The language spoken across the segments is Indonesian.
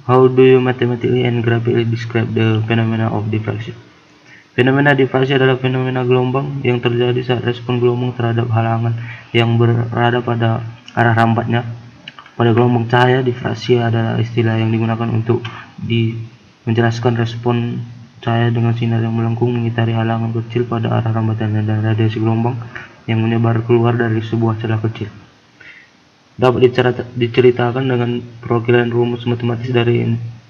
How do you mathematically and graphically describe the phenomena of diffraction? Fenomena diffraksi adalah fenomena gelombang yang terjadi saat respon gelombang terhadap halangan yang berada pada arah rambatnya. Pada gelombang cahaya, diffraksi adalah istilah yang digunakan untuk menjelaskan respon cahaya dengan sinar yang melengkung mengitari halangan kecil pada arah rambatannya dan radiasi gelombang yang menyebar keluar dari sebuah celah kecil. Dapat diceritakan dengan perokiran rumus matematis dari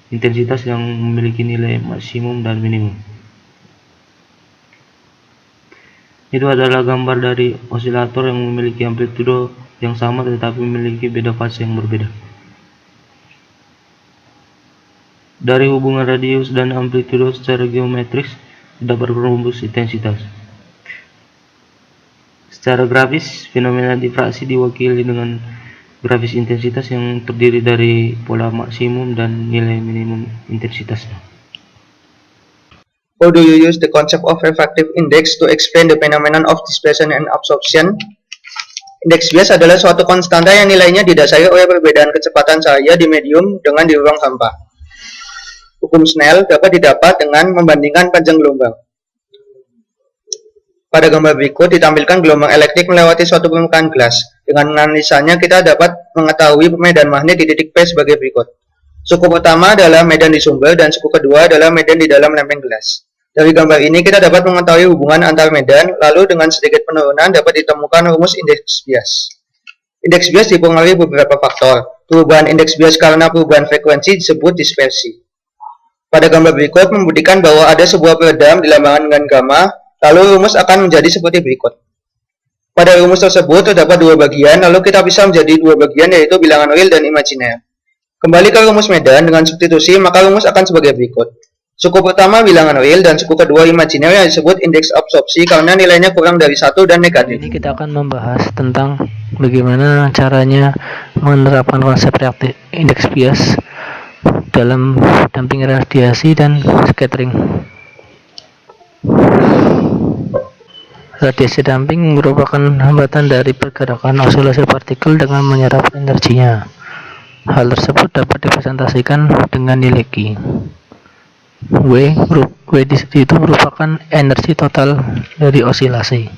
intensitas yang memiliki nilai maksimum dan minimum. Itu adalah gambar dari osilator yang memiliki amplitudo yang sama tetapi memiliki beda fase yang berbeda. Dari hubungan radius dan amplitudo secara geometris dapat berumus intensitas. Secara grafis, fenomena diffraksi diwakili dengan grafis intensitas yang terdiri dari pola maksimum dan nilai minimum intensitasnya. How do you use the concept of refractive index to explain the phenomenon of dispersion and absorption? Indeks bias adalah suatu konstanta yang nilainya didasari oleh perbedaan kecepatan cahaya di medium dengan di ruang hampa. Hukum Snell dapat didapat dengan membandingkan panjang gelombang. Pada gambar berikut ditampilkan gelombang elektrik melewati suatu permukaan gelas. Dengan menganalisanya kita dapat mengetahui medan magnet di titik P sebagai berikut. Suku pertama adalah medan di sumber dan suku kedua adalah medan di dalam lempeng gelas. Dari gambar ini kita dapat mengetahui hubungan antar medan, lalu dengan sedikit penurunan dapat ditemukan rumus indeks bias. Indeks bias dipengaruhi beberapa faktor. Perubahan indeks bias karena perubahan frekuensi disebut dispersi. Pada gambar berikut membuktikan bahwa ada sebuah peredam dilambangkan dengan gamma, lalu rumus akan menjadi seperti berikut. Pada rumus tersebut terdapat dua bagian, lalu kita bisa menjadi dua bagian yaitu bilangan real dan imajiner. Kembali ke rumus medan dengan substitusi, maka rumus akan sebagai berikut. Suku pertama bilangan real dan suku kedua imajiner yang disebut indeks absorpsi karena nilainya kurang dari 1 dan negatif. Ini kita akan membahas tentang bagaimana caranya menerapkan konsep reaktif indeks bias dalam damping radiasi dan scattering. Radiasi damping merupakan hambatan dari pergerakan oscillasi partikel dengan menyerap energinya. Hal tersebut dapat dipresentasikan dengan nilai Q. W itu merupakan energi total dari osilasi.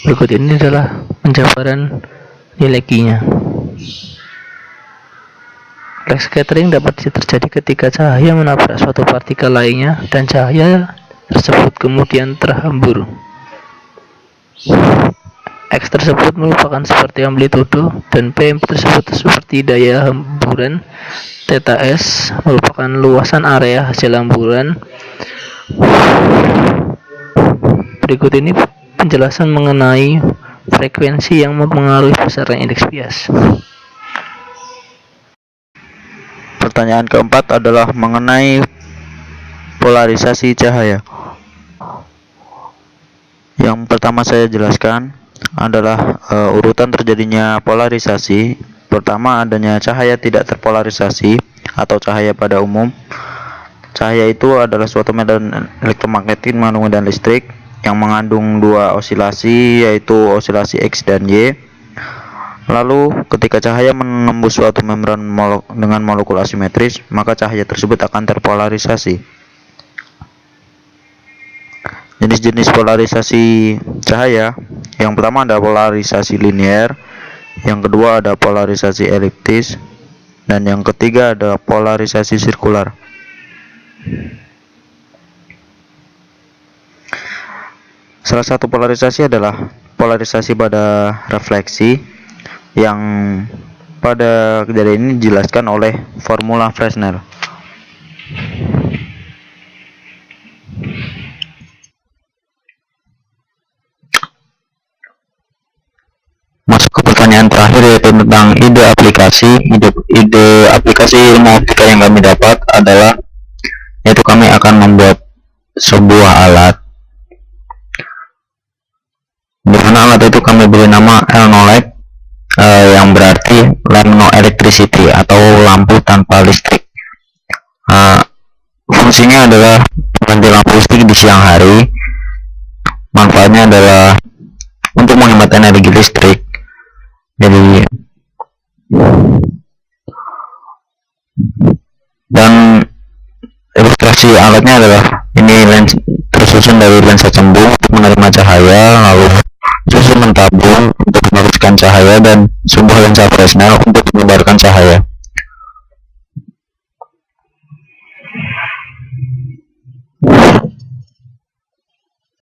Berikut ini adalah penjabaran nilai Q-nya. Reflex scattering dapat terjadi ketika cahaya menabrak suatu partikel lainnya dan cahaya tersebut kemudian terhambur. X tersebut merupakan seperti amplitudo dan P tersebut seperti daya hamburan. Theta S merupakan luasan area hasil hamburan. Berikut ini penjelasan mengenai frekuensi yang mempengaruhi besaran indeks bias. Pertanyaan keempat adalah mengenai polarisasi cahaya. Yang pertama saya jelaskan adalah urutan terjadinya polarisasi. Pertama, adanya cahaya tidak terpolarisasi atau cahaya pada umum. Cahaya itu adalah suatu medan elektromagnetik mengandung medan listrik yang mengandung dua osilasi, yaitu osilasi X dan Y. Lalu ketika cahaya menembus suatu membran dengan molekul asimetris, maka cahaya tersebut akan terpolarisasi. Jenis-jenis polarisasi cahaya, yang pertama ada polarisasi linear, yang kedua ada polarisasi eliptis, dan yang ketiga ada polarisasi sirkular. Salah satu polarisasi adalah polarisasi pada refleksi, yang pada kejadian ini dijelaskan oleh formula Fresnel. Masuk ke pertanyaan terakhir, yaitu tentang ide aplikasi. Ide aplikasi ilmu optika yang kami dapat adalah, yaitu kami akan membuat sebuah alat, di mana alat itu kami beri nama LNOLED, yang berarti lamp no electricity atau lampu tanpa listrik. Fungsinya adalah mengganti lampu listrik di siang hari. Manfaatnya adalah untuk menghemat energi listrik. Jadi Dan ilustrasi alatnya adalah ini lens tersusun dari lensa cembung untuk menerima cahaya, lalu susun mentabung untuk meluruskan cahaya, dan sebuah lensa Fresnel untuk menyebarkan cahaya.